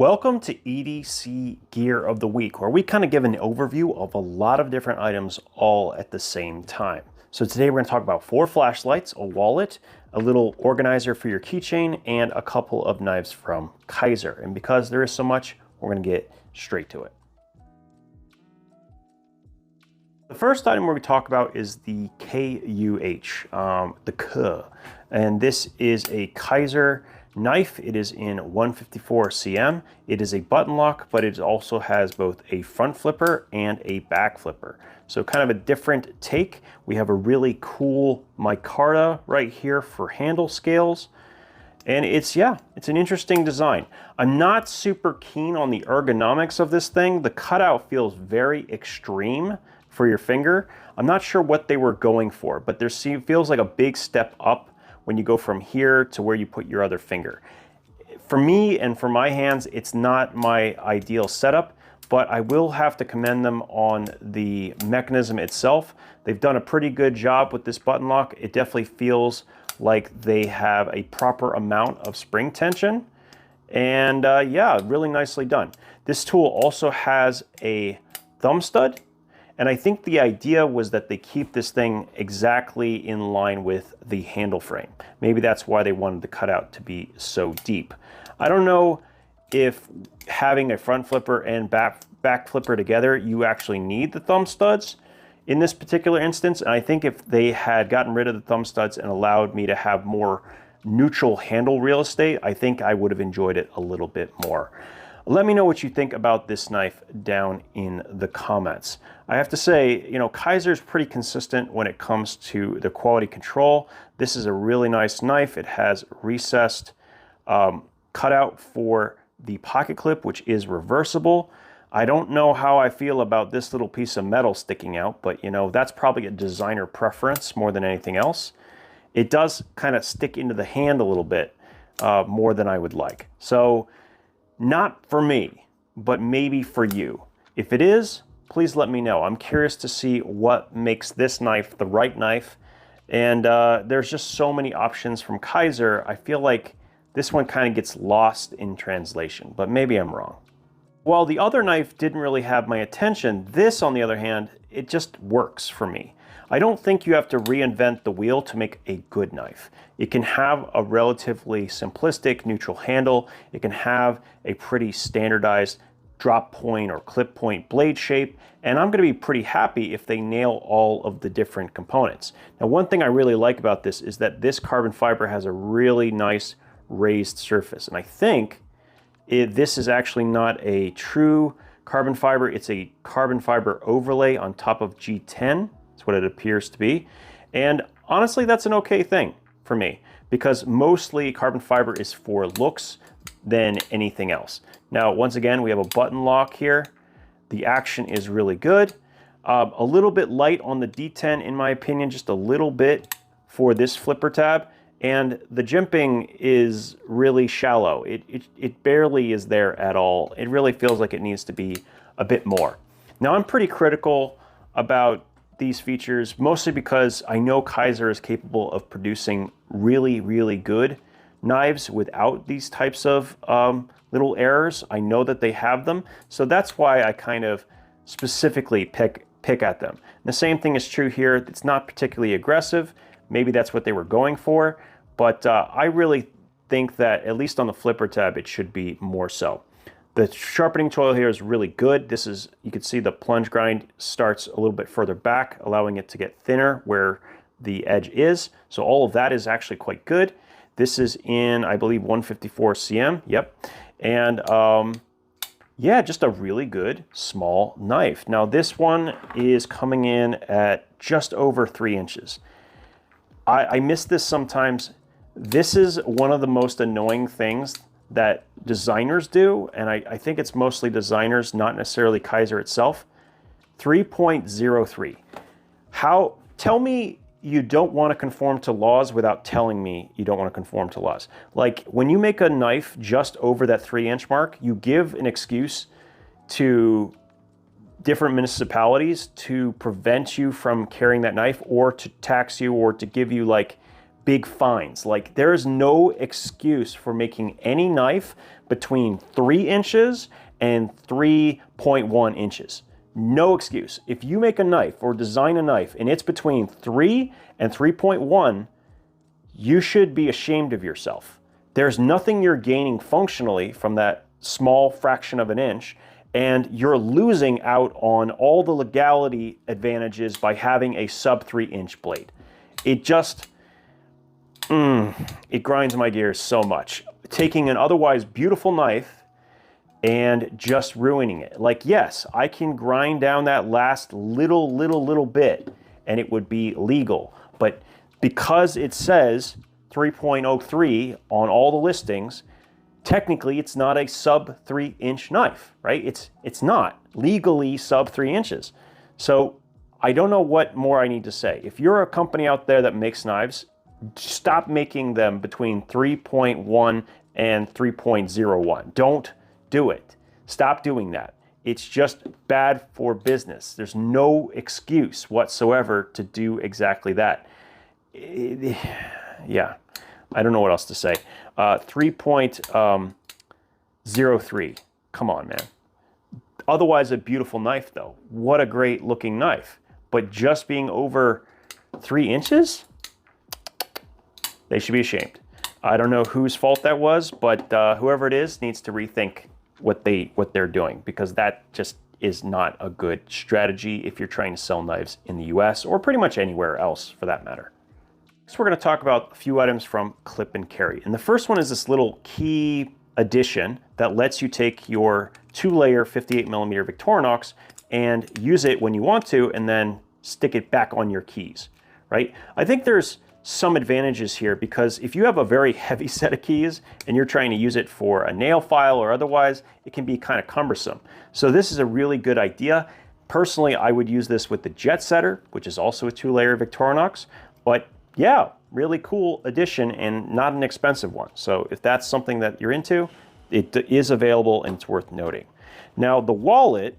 Welcome to EDC Gear of the Week, where we kind of give an overview of a lot of different items all at the same time. So today we're going to talk about 4 flashlights, a wallet, a little organizer for your keychain, and a couple of knives from Kizer. And because there is so much, we're going to get straight to it. The first item we're going to talk about is the KUH, the KUH. And this is a Kizer knife. It is in 154 cm. It is a button lock, but it also has both a front flipper and a back flipper. So kind of a different take. We have a really cool micarta right here for handle scales. And it's an interesting design. I'm not super keen on the ergonomics of this thing. The cutout feels very extreme for your finger. I'm not sure what they were going for, but there feels like a big step up when you go from here to where you put your other finger. For me and for my hands, it's not my ideal setup, but I will have to commend them on the mechanism itself. They've done a pretty good job with this button lock. It definitely feels like they have a proper amount of spring tension. And yeah, really nicely done. This tool also has a thumb stud. And I think the idea was that they keep this thing exactly in line with the handle frame. Maybe that's why they wanted the cutout to be so deep. I don't know if having a front flipper and back flipper together, you actually need the thumb studs in this particular instance. And I think if they had gotten rid of the thumb studs and allowed me to have more neutral handle real estate, I think I would have enjoyed it a little bit more. Let me know what you think about this knife down in the comments. I have to say, you know, Kizer is pretty consistent when it comes to the quality control. This is a really nice knife. It has recessed cutout for the pocket clip, which is reversible. I don't know how I feel about this little piece of metal sticking out, but you know, that's probably a designer preference more than anything else. It does kind of stick into the hand a little bit more than I would like. So, not for me, but maybe for you. If it is, please let me know. I'm curious to see what makes this knife the right knife. And there's just so many options from Kizer. I feel like this one kind of gets lost in translation, but maybe I'm wrong. While the other knife didn't really have my attention, this, on the other hand, it just works for me. I don't think you have to reinvent the wheel to make a good knife. It can have a relatively simplistic neutral handle. It can have a pretty standardized drop point or clip point blade shape. And I'm going to be pretty happy if they nail all of the different components. Now, one thing I really like about this is that this carbon fiber has a really nice raised surface. And I think this is actually not a true carbon fiber. It's a carbon fiber overlay on top of G10. That's what it appears to be. And honestly, that's an okay thing for me, because mostly carbon fiber is for looks than anything else. Now, once again, we have a button lock here. The action is really good. A little bit light on the D10, in my opinion, just a little bit for this flipper tab. And the jimping is really shallow. It barely is there at all. It really feels like it needs to be a bit more. Now, I'm pretty critical about these features, mostly because I know Kizer is capable of producing really, really good knives without these types of little errors. I know that they have them, so that's why I kind of specifically pick at them. And the same thing is true here. It's not particularly aggressive. Maybe that's what they were going for, but I really think that at least on the flipper tab, it should be more so. The sharpening tool here is really good. This is, you can see the plunge grind starts a little bit further back, allowing it to get thinner where the edge is. So all of that is actually quite good. This is in, I believe, 154 cm. Yep. And yeah, just a really good small knife. Now this one is coming in at just over 3 inches. I miss this sometimes. This is one of the most annoying things that designers do, and I think it's mostly designers, not necessarily Kizer itself. 3.03. Tell me you don't want to conform to laws without telling me you don't want to conform to laws. Like, when you make a knife just over that 3-inch mark, you give an excuse to different municipalities to prevent you from carrying that knife, or to tax you, or to give you like big fines. Like, there's no excuse for making any knife between 3 inches and 3.1 inches. No excuse. If you make a knife or design a knife and it's between 3 and 3.1, you should be ashamed of yourself. There's nothing you're gaining functionally from that small fraction of an inch, and you're losing out on all the legality advantages by having a sub 3-inch blade. It just, it grinds my gears so much. Taking an otherwise beautiful knife and just ruining it. Like, yes, I can grind down that last little bit and it would be legal, but because it says 3.03 on all the listings, technically it's not a sub 3-inch knife, right? It's not legally sub 3 inches. So I don't know what more I need to say. If you're a company out there that makes knives, stop making them between 3.1 and 3.01. Don't do it. Stop doing that. It's just bad for business. There's no excuse whatsoever to do exactly that. Yeah, I don't know what else to say. 3.03. Come on, man. Otherwise a beautiful knife though. What a great looking knife. But just being over 3 inches? They should be ashamed. I don't know whose fault that was, but whoever it is needs to rethink what they're doing, because that just is not a good strategy if you're trying to sell knives in the US or pretty much anywhere else for that matter. Next, we're going to talk about a few items from Clip and Carry. And the first one is this little key addition that lets you take your 2-layer 58mm Victorinox and use it when you want to and then stick it back on your keys, right? I think there's some advantages here, because if you have a very heavy set of keys and you're trying to use it for a nail file or otherwise, it can be kind of cumbersome. So this is a really good idea. Personally, I would use this with the Jet Setter, which is also a 2-layer Victorinox, but yeah, really cool addition and not an expensive one. So if that's something that you're into, it is available and it's worth noting. Now the wallet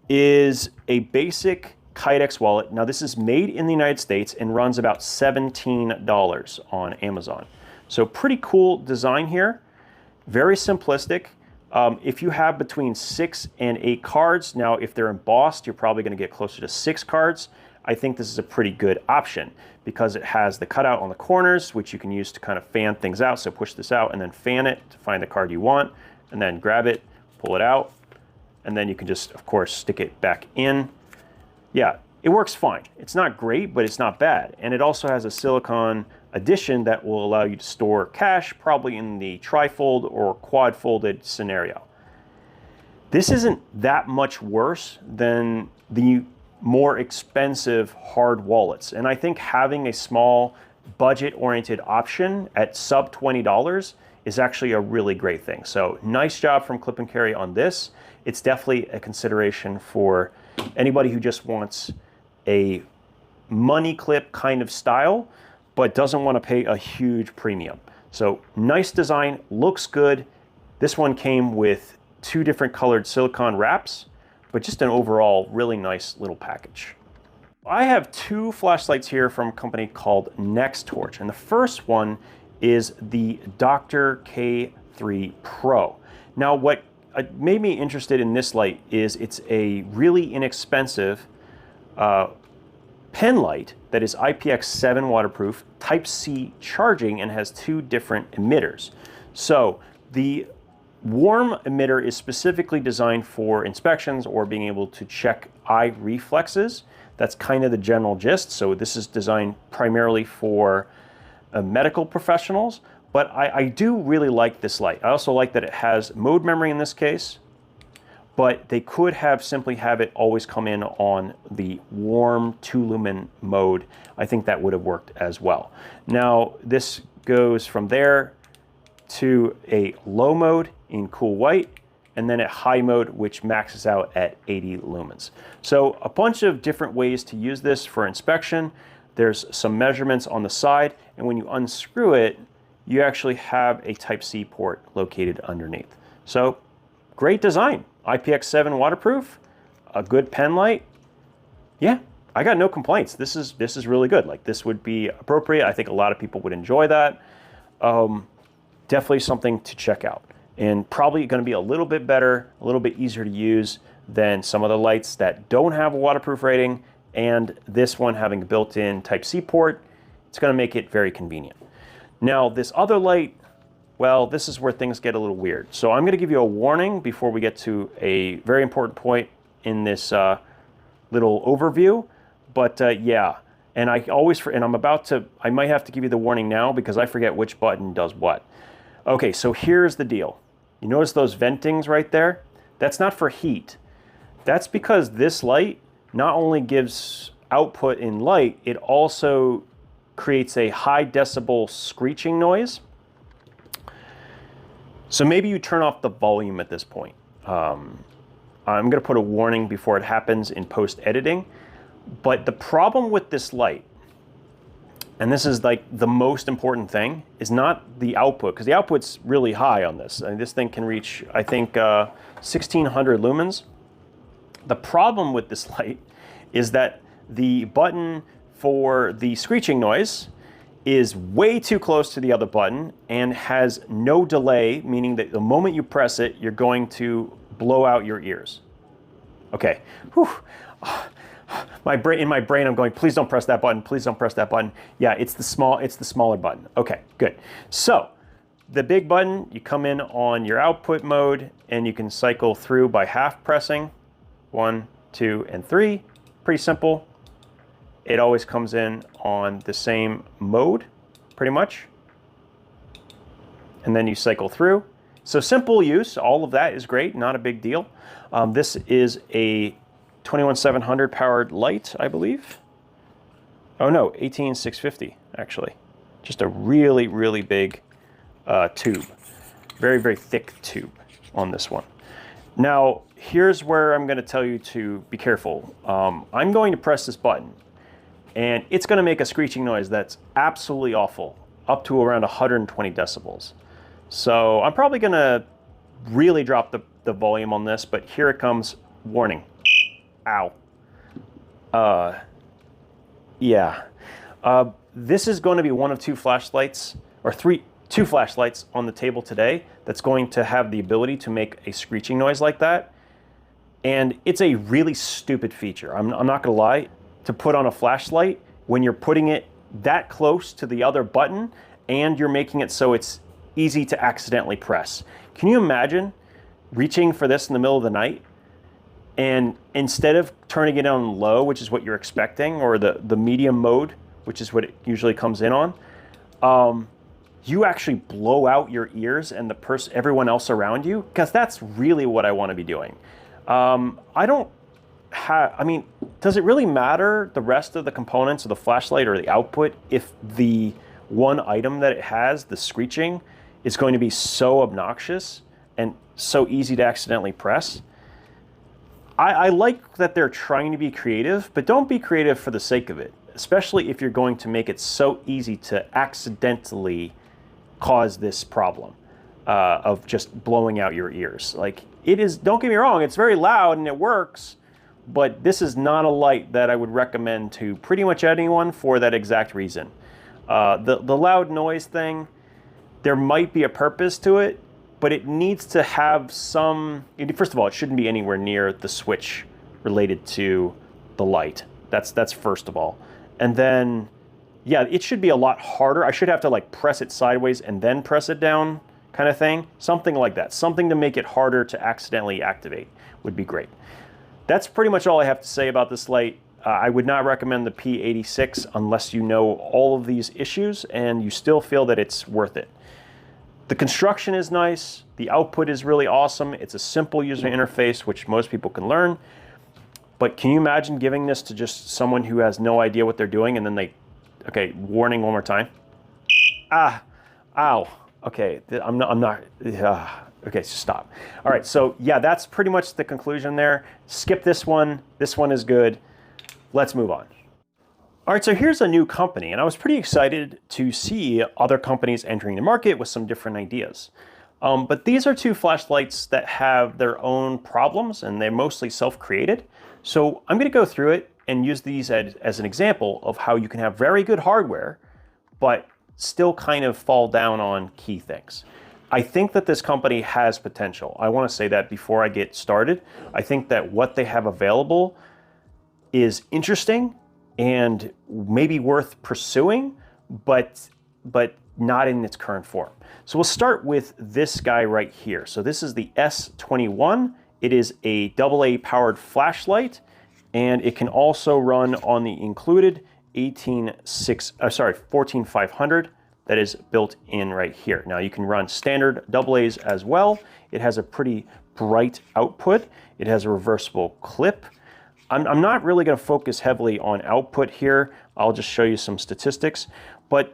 is a basic Kydex wallet. Now this is made in the United States and runs about $17 on Amazon. So pretty cool design here. Very simplistic. If you have between 6 and 8 cards, now if they're embossed, you're probably going to get closer to 6 cards. I think this is a pretty good option because it has the cutout on the corners, which you can use to kind of fan things out. So push this out and then fan it to find the card you want, and then grab it, pull it out, and then you can just, of course, stick it back in. Yeah, it works fine. It's not great, but it's not bad. And it also has a silicone addition that will allow you to store cash, probably in the trifold or quad-folded scenario. This isn't that much worse than the more expensive hard wallets. And I think having a small budget-oriented option at sub $20 is actually a really great thing. So nice job from Clip and Carry on this. It's definitely a consideration for anybody who just wants a money clip kind of style, but doesn't want to pay a huge premium. So nice design, looks good. This one came with 2 different colored silicone wraps, but just an overall really nice little package. I have 2 flashlights here from a company called Nextorch, and the first one is the Dr K3 Pro. Now what made me interested in this light is it's a really inexpensive pen light that is IPX7 waterproof, Type-C charging, and has 2 different emitters. So the warm emitter is specifically designed for inspections or being able to check eye reflexes. That's kind of the general gist. So this is designed primarily for medical professionals, but I do really like this light. I also like that it has mode memory in this case, but they could have simply have it always come in on the warm 2-lumen mode. I think that would have worked as well. Now this goes from there to a low mode in cool white, and then at high mode, which maxes out at 80 lumens. So a bunch of different ways to use this for inspection. There's some measurements on the side, and when you unscrew it, you actually have a Type-C port located underneath. So great design. IPX7 waterproof, a good pen light. Yeah, I got no complaints. This is really good. Like, this would be appropriate. I think a lot of people would enjoy that. Definitely something to check out, and probably going to be a little bit better, a little bit easier to use than some of the lights that don't have a waterproof rating, and this one having a built-in Type-C port. It's going to make it very convenient. Now, this other light, well, this is where things get a little weird. So I'm going to give you a warning before we get to a very important point in this little overview. But yeah, and I might have to give you the warning now because I forget which button does what. Okay, so here's the deal. You notice those ventings right there? That's not for heat. That's because this light not only gives output in light, it also creates a high decibel screeching noise. So maybe you turn off the volume at this point. I'm going to put a warning before it happens in post-editing. But the problem with this light, and this is like the most important thing, is not the output, because the output's really high on this. I mean, this thing can reach, I think, 1600 lumens. The problem with this light is that the button for the screeching noise is way too close to the other button and has no delay, meaning that the moment you press it, you're going to blow out your ears. Okay. Whew. In my brain, I'm going, please don't press that button. Please don't press that button. Yeah, it's the smaller button. Okay, good. So the big button, you come in on your output mode and you can cycle through by half pressing 1, 2, and 3. Pretty simple. It always comes in on the same mode, pretty much. And then you cycle through. So simple use, all of that is great, not a big deal. This is a 21700 powered light, I believe. Oh no, 18650 actually. Just a really, really big tube. Very, very thick tube on this one. Now, here's where I'm going to tell you to be careful. I'm going to press this button, and it's going to make a screeching noise that's absolutely awful, up to around 120 decibels. So I'm probably going to really drop the volume on this, but here it comes. Warning. Ow. Yeah. This is going to be one of two flashlights, or two flashlights on the table today that's going to have the ability to make a screeching noise like that. And it's a really stupid feature. I'm not going to lie. To put on a flashlight when you're putting it that close to the other button and you're making it so it's easy to accidentally press. Can you imagine reaching for this in the middle of the night, and instead of turning it on low, which is what you're expecting, or the medium mode, which is what it usually comes in on, you actually blow out your ears and everyone else around you, because that's really what I want to be doing. I mean, does it really matter the rest of the components of the flashlight or the output if the one item that it has, the screeching, is going to be so obnoxious and so easy to accidentally press? I like that they're trying to be creative, but don't be creative for the sake of it, especially if you're going to make it so easy to accidentally cause this problem of just blowing out your ears. Like, it is, don't get me wrong, it's very loud and it works, but this is not a light that I would recommend to pretty much anyone for that exact reason. The loud noise thing, there might be a purpose to it, but it needs to have some, first of all, it shouldn't be anywhere near the switch related to the light. That's first of all. And then, yeah, it should be a lot harder. I should have to like press it sideways and then press it down kind of thing. Something like that. Something to make it harder to accidentally activate would be great. That's pretty much all I have to say about this light. I would not recommend the P86 unless you know all of these issues and you still feel that it's worth it. The construction is nice. The output is really awesome. It's a simple user interface, which most people can learn. But can you imagine giving this to just someone who has no idea what they're doing and then they, okay, warning one more time. Ah, ow. Okay, I'm not, okay, stop. All right, so yeah, that's pretty much the conclusion there. Skip this one. This one is good. Let's move on. All right, so here's a new company, and I was pretty excited to see other companies entering the market with some different ideas. But these are two flashlights that have their own problems, and they're mostly self-created. So I'm going to go through it and use these as an example of how you can have very good hardware, but still kind of fall down on key things. I think that this company has potential. I want to say that before I get started. I think that what they have available is interesting and maybe worth pursuing, but not in its current form. So we'll start with this guy right here. So this is the S21. It is a AA powered flashlight, and it can also run on the included 14500 that is built in right here. Now you can run standard AA's as well. It has a pretty bright output. It has a reversible clip. I'm not really going to focus heavily on output here. I'll just show you some statistics, but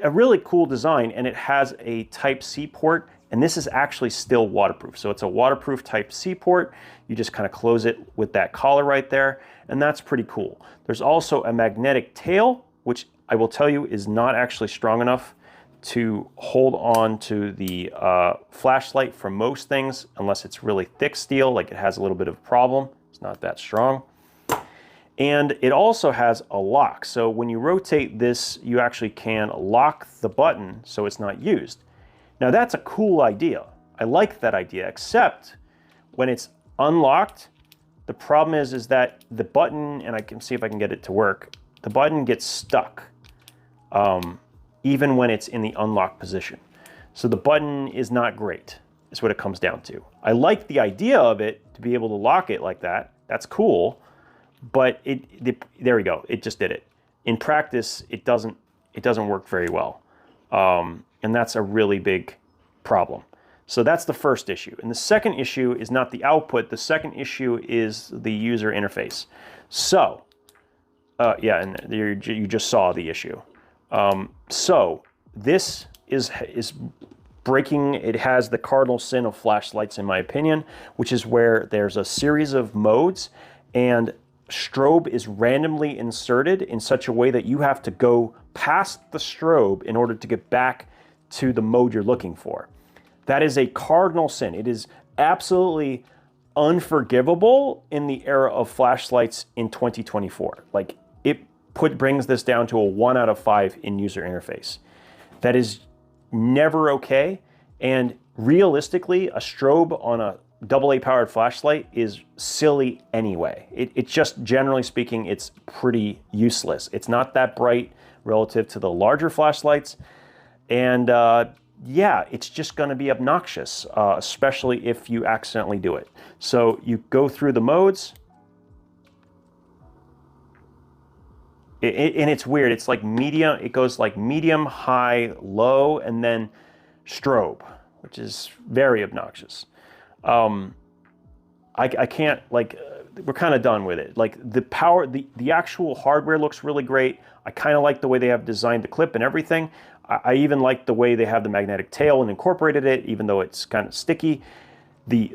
a really cool design, and it has a Type-C port, and this is actually still waterproof. So it's a waterproof Type-C port. You just kind of close it with that collar right there, and that's pretty cool. There's also a magnetic tail, which I will tell you is not actually strong enough to hold on to the flashlight for most things, unless it's really thick steel, like it has a little bit of a problem. It's not that strong. And it also has a lock. So when you rotate this, you actually can lock the button so it's not used. Now that's a cool idea. I like that idea, except when it's unlocked, the problem is that the button, and I can see if I can get it to work, the button gets stuck even when it's in the unlocked position. So the button is not great, is what it comes down to. I like the idea of it, to be able to lock it like that. That's cool. But there we go, it just did it. In practice, it doesn't work very well. And that's a really big problem. So that's the first issue. And the second issue is not the output, the second issue is the user interface. So, yeah, and you just saw the issue. So this is breaking, it has the cardinal sin of flashlights in my opinion, which is where there's a series of modes and strobe is randomly inserted in such a way that you have to go past the strobe in order to get back to the mode you're looking for. That is a cardinal sin. It is absolutely unforgivable in the era of flashlights in 2024. Like, it brings this down to a 1 out of 5 in user interface. That is never okay. And realistically, a strobe on a AA powered flashlight is silly anyway. It just, generally speaking, it's pretty useless. It's not that bright relative to the larger flashlights. And yeah, it's just gonna be obnoxious, especially if you accidentally do it. So you go through the modes, and it's weird. It's like medium, it goes like medium, high, low, and then strobe, which is very obnoxious. I can't, like, we're kind of done with it. Like, the power, the actual hardware looks really great. I kind of like the way they have designed the clip and everything. I even like the way they have the magnetic tail and incorporated it, even though it's kind of sticky. The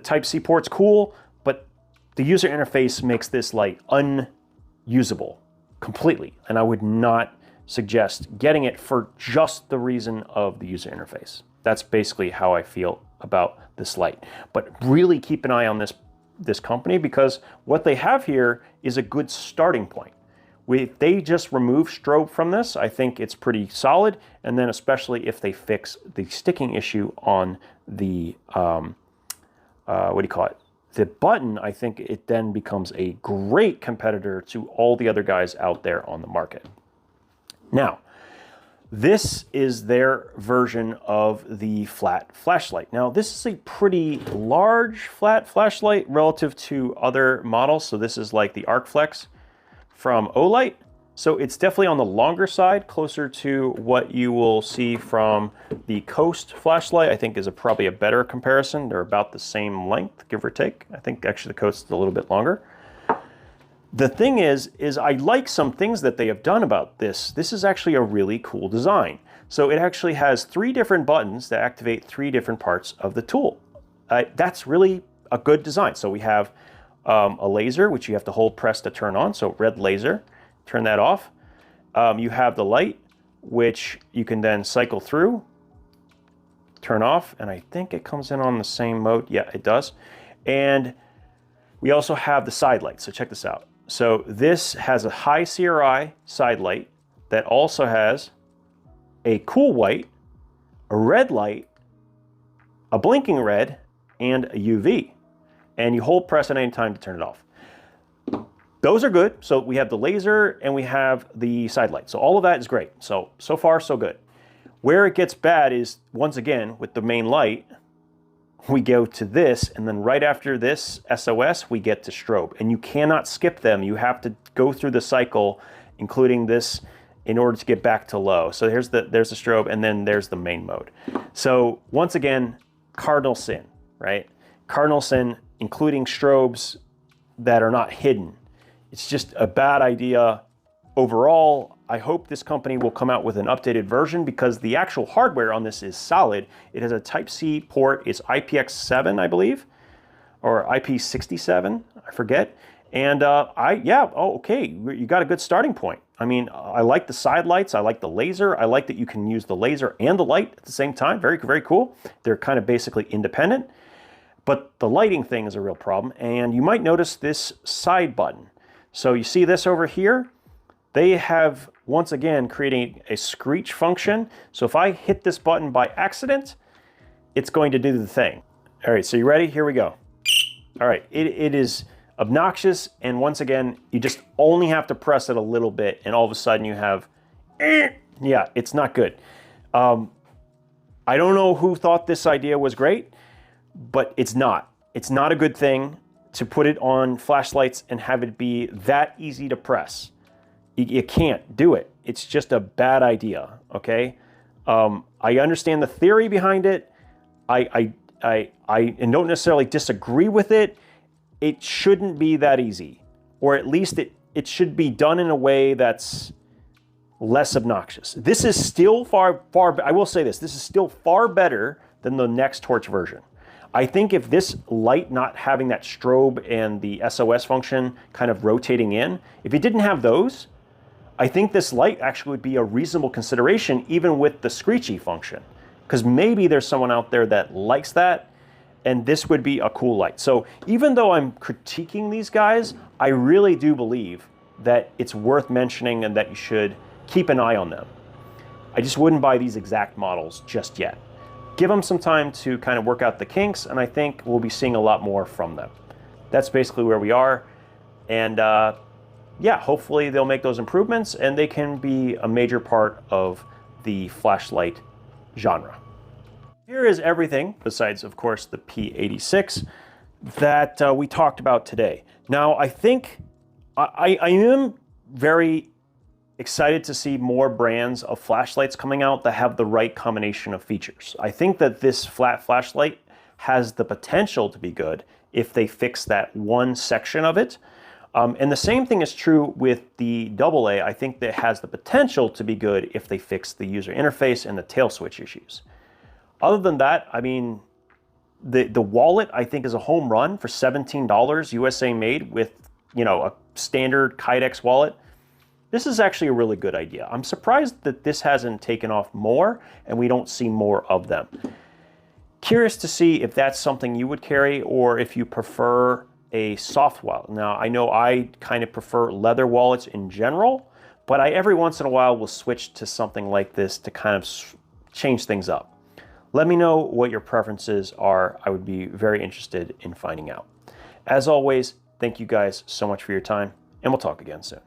Type-C port's cool, but the user interface makes this like unusable completely. And I would not suggest getting it for just the reason of the user interface. That's basically how I feel about this light. But really keep an eye on this company, because what they have here is a good starting point. If they just remove strobe from this, I think it's pretty solid. And then especially if they fix the sticking issue on the, what do you call it? The button, I think it then becomes a great competitor to all the other guys out there on the market. Now, this is their version of the flat flashlight. Now, this is a pretty large flat flashlight relative to other models. So this is like the ArcFlex from Olight. So it's definitely on the longer side, closer to what you will see from the Coast flashlight. I think is probably a better comparison. They're about the same length, give or take. I think actually the Coast is a little bit longer. The thing is I like some things that they have done about this. This is actually a really cool design. So it actually has 3 different buttons that activate 3 different parts of the tool. That's really a good design. So we have a laser, which you have to hold press to turn on. So red laser, turn that off. You have the light, which you can then cycle through, turn off, and I think it comes in on the same mode. Yeah, it does. And We also have the side light, so check this out. So this has a high CRI side light that also has a cool white, a red light, a blinking red, and a UV. And you hold press at any time to turn it off. Those are good. So we have the laser and we have the side light. So all of that is great. So far, so good. Where it gets bad is, once again, with the main light, we go to this, and then right after this SOS, we get to strobe. And you cannot skip them. You have to go through the cycle, including this, in order to get back to low. So there's the strobe, and then there's the main mode. So once again, cardinal sin, right? Cardinal sin, including strobes that are not hidden. It's just a bad idea overall. I hope this company will come out with an updated version, because the actual hardware on this is solid. It has a Type-C port. It's IPX7, I believe, or IP67, I forget. And okay, you got a good starting point. I mean, I like the side lights. I like the laser. I like that you can use the laser and the light at the same time. Very, very cool. They're kind of basically independent. But the lighting thing is a real problem. And you might notice this side button. So you see this over here? They have, once again, creating a screech function. So if I hit this button by accident, it's going to do the thing. All right, so you ready? Here we go. All right, it is obnoxious, and once again, you just only have to press it a little bit, and all of a sudden you have, yeah, it's not good. I don't know who thought this idea was great, but it's not. It's not a good thing to put it on flashlights and have it be that easy to press. You can't do it. It's just a bad idea, okay? I understand the theory behind it. I don't necessarily disagree with it. It shouldn't be that easy, or at least it should be done in a way that's less obnoxious. This is still I will say this is still far better than the Nextorch version. I think if this light not having that strobe and the SOS function kind of rotating in, if it didn't have those, I think this light actually would be a reasonable consideration, even with the screechy function, because maybe there's someone out there that likes that, and this would be a cool light. So even though I'm critiquing these guys, I really do believe that it's worth mentioning and that you should keep an eye on them. I just wouldn't buy these exact models just yet. Give them some time to kind of work out the kinks, and I think we'll be seeing a lot more from them. That's basically where we are. And yeah, hopefully they'll make those improvements and they can be a major part of the flashlight genre. Here is everything, besides, of course, the P86, that we talked about today. Now, I think I am very excited to see more brands of flashlights coming out that have the right combination of features. I think that this flat flashlight has the potential to be good if they fix that one section of it. And the same thing is true with the AA. I think that has the potential to be good if they fix the user interface and the tail switch issues. Other than that, I mean, the wallet I think is a home run for $17, USA made, with, you know, a standard Kydex wallet. This is actually a really good idea. I'm surprised that this hasn't taken off more and we don't see more of them. Curious to see if that's something you would carry, or if you prefer a soft wallet. Now, I know I kind of prefer leather wallets in general, but I every once in a while will switch to something like this to kind of change things up. Let me know what your preferences are. I would be very interested in finding out. As always, thank you guys so much for your time, and we'll talk again soon.